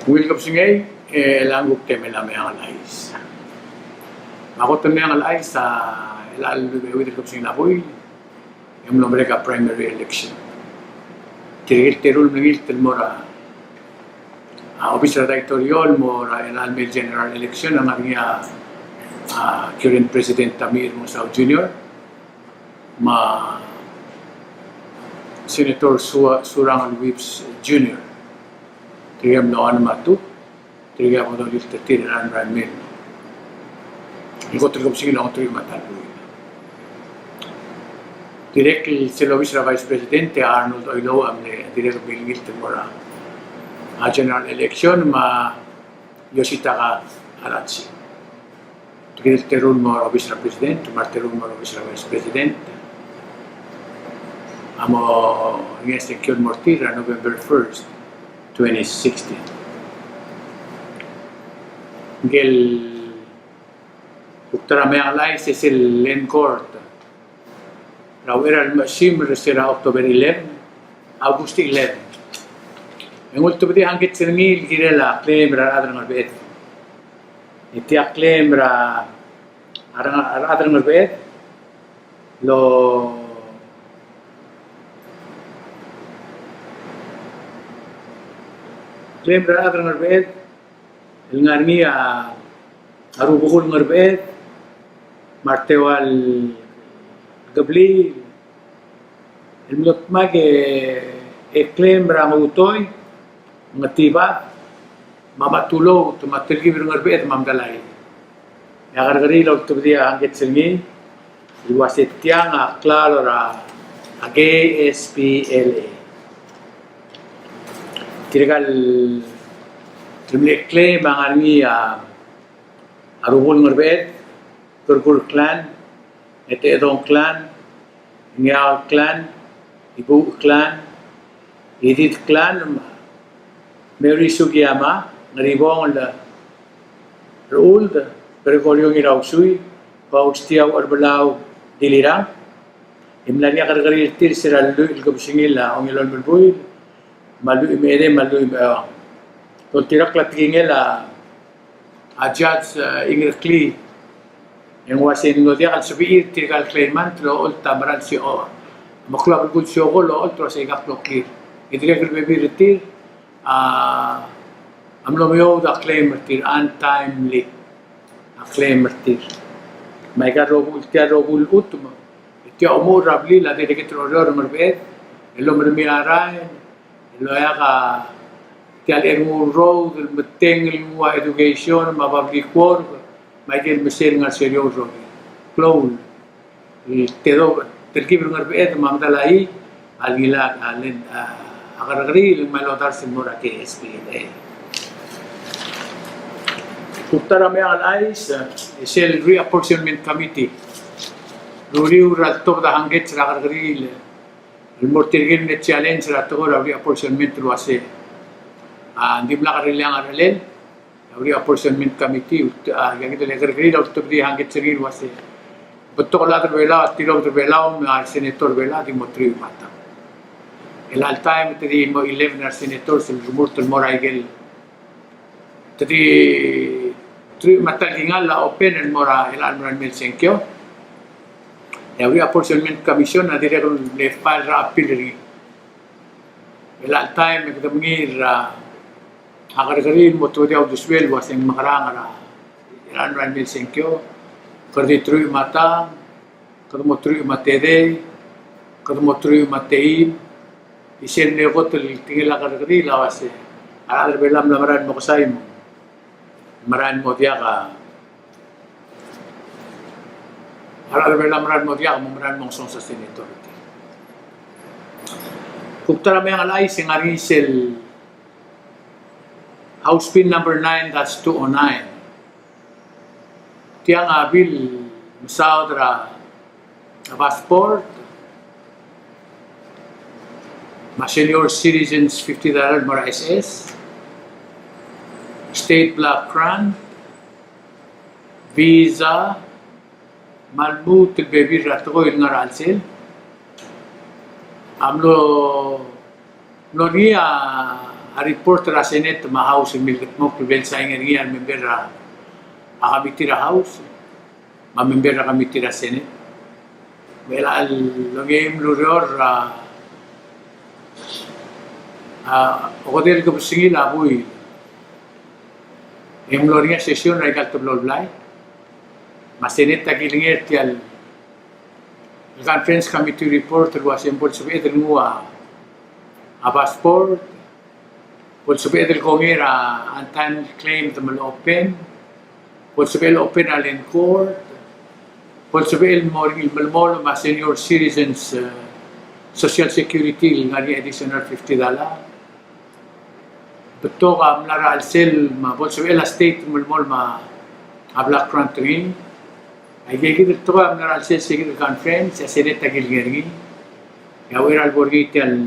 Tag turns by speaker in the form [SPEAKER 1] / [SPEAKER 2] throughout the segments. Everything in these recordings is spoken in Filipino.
[SPEAKER 1] Welcome singay, languk teme la me angalais. Ako teme angalais sa ilal welcome sing laboy. Yung nombre ka primary election. Tiril terul mengil telmora. Officer directorial mora ilal me general election ang niya current President Tamir Musao Jr. Ma Senator Surang Whips Jr. Tigam noon matu, tigam mo doon dito tiriran ramen. Ikot tigam sige lang tigam matalo. Direct sila Vice Presidente Arnold Oilo ang direct bilgil temora. General election ma Yoshitaka Haratsi. Tigil terun mo Vice President, marterun mo Vice President. Amo yes election mortira November 1st. 2016. Gel Uktara may alay sa Len Court. Raw era masim resera October 11, August 11. Ang ultimo di hangit sinangil girela claim ra adang arbet. Itiak claim ra adang arbet lo claim ra adang arbet el ngarni arubukul ngarbet martewal gabli el milot mage claim ra magutoy ngatiba mamatulo tumatilgi bir ngarbet mamdalay yagargari lo tubdia hangit silmi iwasetianga klaro ra ASPLA Kiragal claim ang army arubul ngarbet, Turkul clan, Etedong clan, Ngiao clan, Ibu clan, Edith clan, Mary Sugiyama, ngaribong Raul, Gregorio Ngirausui, Paustiaw Arbalaw Dilirang, Imlania Kargaritir Sira Lu Ilgabsingila, ang ilon bulbuil, malu imere malu tol tirak latingel judge ingrekli yang wasin no dia kan sabi tiral claimant lo ulta maran si o makla gud si o lo ultra sa igap lo clear idire gel bebi retir amlo yo da claim retir untimely a claim retir mai ka robul utma tia umur rabli la de que terror merbet el hombre mi aray lo ka tial ermo road el meteng el mua education ma public work ma gel mesin ngar serioso clown tedo terkibir ngar beet ma mdalai algila alen agaragri el malotar simora ke SPLA Uttara me al ais es el reapportionment committee ruriu ratto da hanget agaragri el mortirgin net challenge la togora reapportionment lo hace hindi mla karilang aralen reapportionment committee yang itu legergri la utobdi hangit siril wase beto ko la vela tilo vela na senator vela di motri mata el al time di mo 11 na senator sul rumor tul moraigel tadi tri mata gingal la open el mora el almran mil senkyo la reapportionment commission na dire le file ra appeal el al time que mengir agar-agarin mo to dia uduswel waseng makarang ra el ran mil senkyo kerdi tru mata kadmo tru matede kadmo tru matein isen ne gotel tingil agar-agari la wase agar belam lamaran mo kasay mo maran mo dia ka Aral belamran mo dia maran mong song sa senator. Kuktara may alay sing arisel House Bill number 9-209. Tiang bill masaudra passport ma senior citizens $50 mora SS state block grant visa malmut البيبي راتغو النار عالسيل عملو نونيا a report ra Senate ma House milgat mo prevent sa ingerian member ra a committee ra House ma member ra committee ra Senate. Mela al lagim lurior okodel ko singil abuy em loria session ra gal tublol blay ma Senate tagilinger tial conference committee report was import sabi del mua a passport pol sabi del kongir antan claim to mal open pol sabi open alin court pol sabi il malmol ma senior citizens social security ngari additional $50 beto ka mlara al sel ma pol sabi la state malmol ma a black country ay gigit ito ka mlara al sel sige conference sa Senate tagilgeri ya wiral borgiti al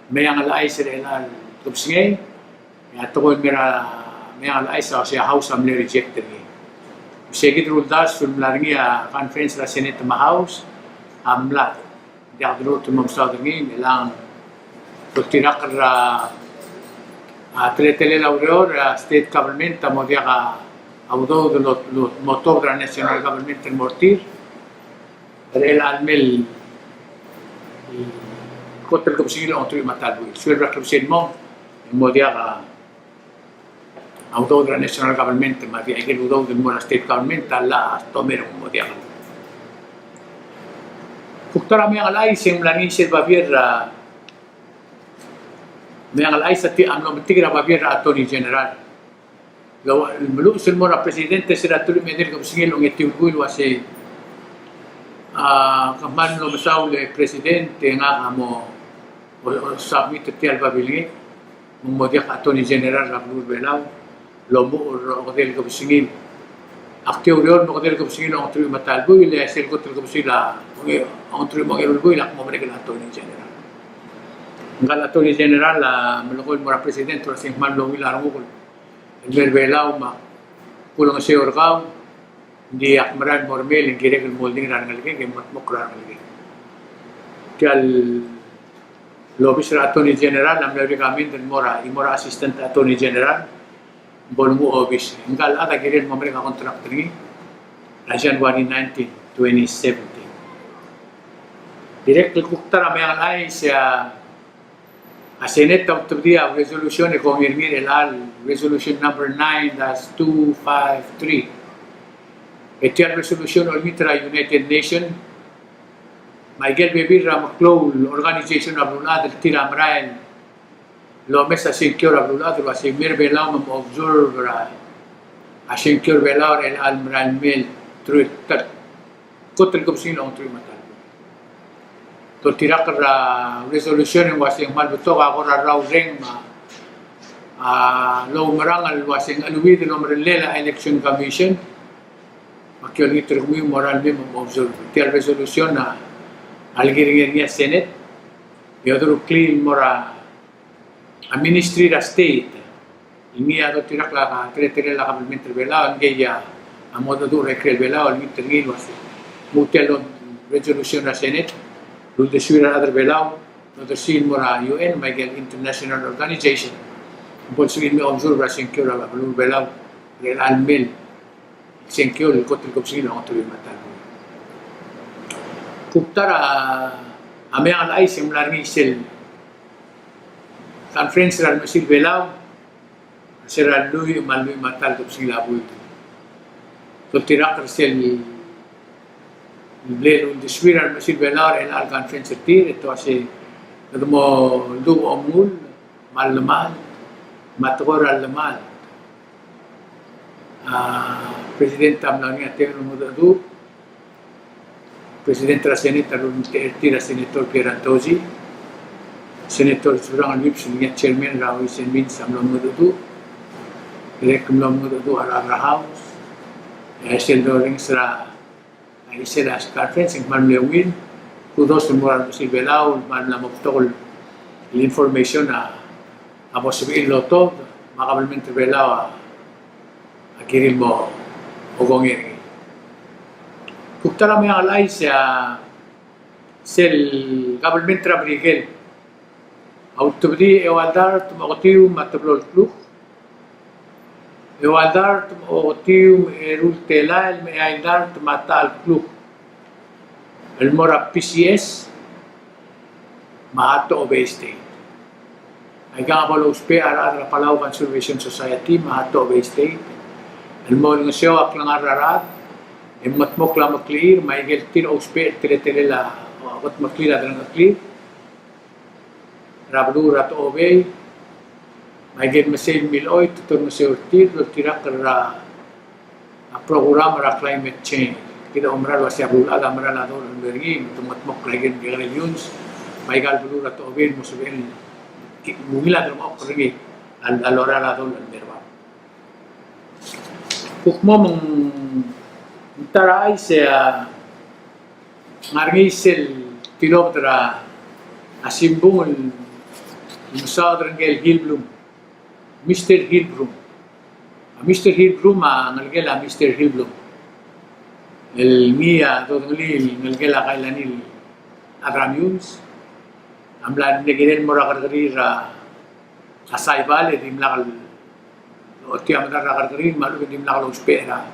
[SPEAKER 1] mayang alay sa al tupsingay ya tukod mira mayang alay sa House amle rejected ni sige ruldas sul mlarngi conference la Senate ma House amla dia dulu tu mamsa dengi melang tirak ra tele laureur state government tamo dia ka audo de motor de national government en mortir el almel kotel ko sigilo on tu matalbu sur la club mo dia ka audo de national government ma dia ke audo de mo state government alla tomero mo dia Kuktara may alay siyang langin siya babir may alay sa amlo matigira babir Attorney General. Mulu sulmo na presidente sila tuloy medel ko singil ang itiuguil wasi kaman lo masaw le presidente nga mo submit tial babili mo dia Attorney General Rabul Belaw lomo o del ko singil aktiw yon mo kadel ko singil ang tuloy matalbo ile sel ko tuloy ko sila ang tuloy mo irulbo ilak mo mereka Attorney General. Ngal Attorney General malungkol mo presidente o sing man lo ilarong ko. El Belaw ma kulang sa orgaw hindi akmaran mormel ang kirek ang molding na ngalagay kaya matmukra ngalagay. Kaya lobis ra Attorney General ang meron kami din imora Assistant Attorney General bolong mo office. Ngal ata kirek mo mereka contract rin na January 19, 2017. Direct kuktara may alay sa Senate of the resolution kung irmir elal resolution number 9-253. Ito yung resolution of Mitra United Nations. May gelbebir maklol organization of Lulad tira amrael lo mesa secure of Lulad was mir belaw mo observe a secure belaw el almral mel through kotel ko sino on through mata to tirak ra resolution yung wasing malbuto ako ra raw ring lo marang al wasing aluwi de nomrela election commission makyo ni termi moral mo observe tiar resolution na algiring niya Senate yodro clean mora a ministry ra state ingi ato tirak la tretere la government bela ngeya amodo do recrel bela al mitengil was mutelon resolution ra Senate Lul de Suira Adar Belaw, no de Sin Mora UN, Michael International Organization. Bon singin mi observe ra senkyo ra Lul Belaw, Real Almel, senkyo le kotel ko singin ang tuloy matan. Kuktara ame ang ay similar ni sel conference ra Masil Belaw, sira lui malui matal ko singin labuy. To tirak sel Blelo de Suira Masil Belaw en al conference tir ito kasi mo do omul malamal matkor alamal president amlang ni atero mo do president ra Senate ron tira senator Pierantosi senator surang lips ni chairman Rawi Senmin samlang mo do direct mo do ara house sendoring sa isa na conference ng Manlewin, kudos ng Moral Masil Belaw, man na magtokol information na abo sabihin loto, makabalmente Belaw, akirin mo, ugongin. Kuktara may alay sa sel government trabrigel, Autobri ewaldar tumotiu matablol kluk. Ewaldar tumotiu erul tela el meaildar tumatal kluk. El mora PCS Mahato Obey State. Ay nga pala uspe arad Palau Conservation Society Mahato Obey State. El mo ng siyo aklang ararad. Emat mo klang maklir, may geltir uspe tire-tire la wat maklir adalang maklir. Rabdu Rato Obey. May gel masil miloy tutur masil urtir kara program ra climate change. Kita umral wasya bulaga marala do bergi tumat mok lagi religions. May galbulu Rato Obey musubin mumila do mok pergi alora la do merwa. Kukmo mong taray sa ngarngisel kilometra asimbung Southern Hillbloom, Mr. Hillbloom. Mr. Hillbloom ngalgela Mr. Hillbloom. El mia to ngali ngalgela kailanil agramunes. Amlan negeren mora kargari ra asay bale dimlakal oti amdar ra kargari malu dimlakal uspera.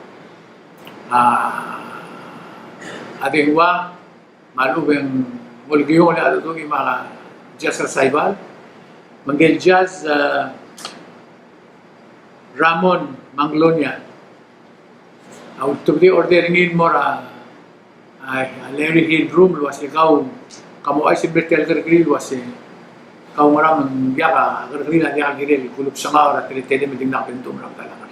[SPEAKER 1] Adengwa malu ben molgiyo le ado to mga jasa saibal. Manggil Jazz Ramon Manglonia. Autobdi orderingin mora Larry Hillbloom luas ikaw kamu ay si Bertel Gergri luas kau maram yaka Gergri na yaka giril kulub sanga ora tele meding na pentum ram talaga.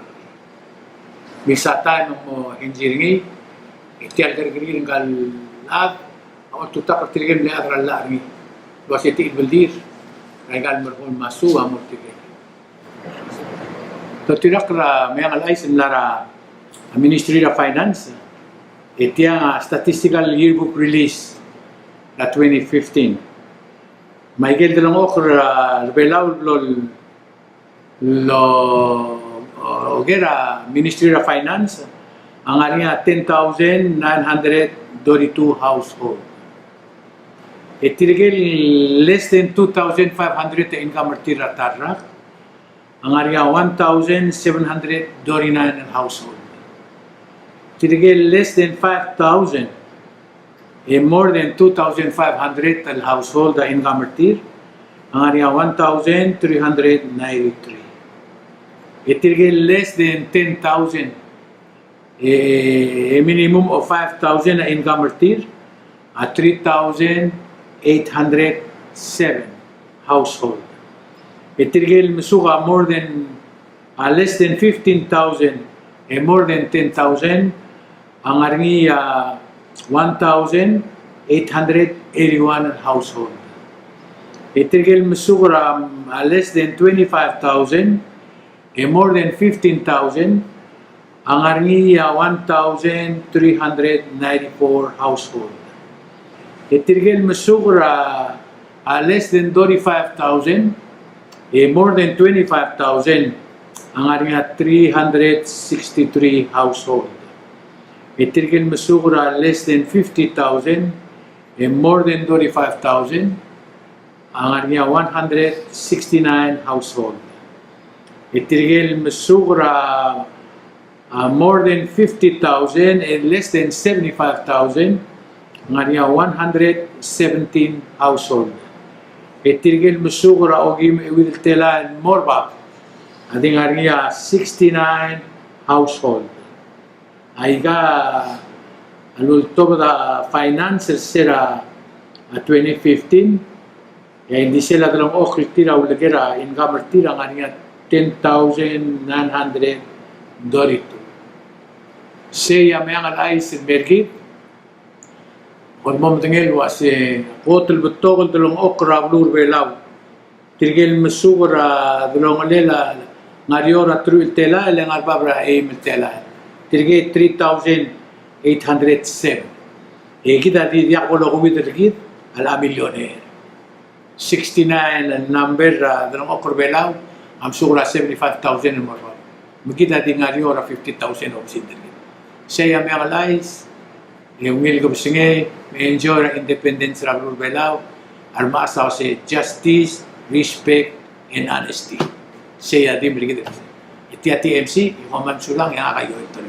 [SPEAKER 1] Misata mo engineering itel Gergri ngal ag au tuta pertiligem le adra lari luas iti beldir regal merhon masu amor tige. Totirak ra may alay sin lara Ministry of Finance itiang statistical yearbook release na 2015. May gilda ng okra belaw lo ogera Ministry of Finance ang ariya 10,922 household. Itirigil less than 2,500 income tira tarrak. Ang area 1,739 household. Itirigil less than 5,000 more than 2,500 al household income tir. Ang area 1,393. Itirigil less than 10,000 a minimum of 5,000 income tir at 3,807 household. Itirgil misuka more than less than 15,000 and more than 10,000 ang aringi 1,881 household. Itirgil misuka less than 25,000 and more than 15,000 ang aringi 1,394 household. Itirgil masukra less than 35,000, more than 25,000 ang aring 363 household. Itirgil masukra less than 50,000, more than 35,000 ang aring 169 household. Itirgil masukra more than 50,000 and less than 75,000 ngariya 117 household. Itirgil musukura ogim iwiltela morba ading ngariya 69 household. Aiga alul da finances sira 2015 ya hindi sila dalang okritira ulagera income tira ngariya 10,900 dorito. Siya may ang alay sin Bergit. Kung mo matangil was hotel betokol dalong okra blur belaw. Tirgil masura dalong alela ngariora tru tela ele ngarbabra e tela. Tirgil 3,807. Kita di yakolo kumit tirgil ala milyoner. 69 number dalong okra belaw am sura 75,000 mo. Magkita di ngariora 50,000 of sindir. Siya may allies, yung will ko singe, may enjoy ang independence ng Belaw, armasa si justice, respect, and honesty. Saya di beli gitu. Iti TMC, yung man sulang yang akayo ito.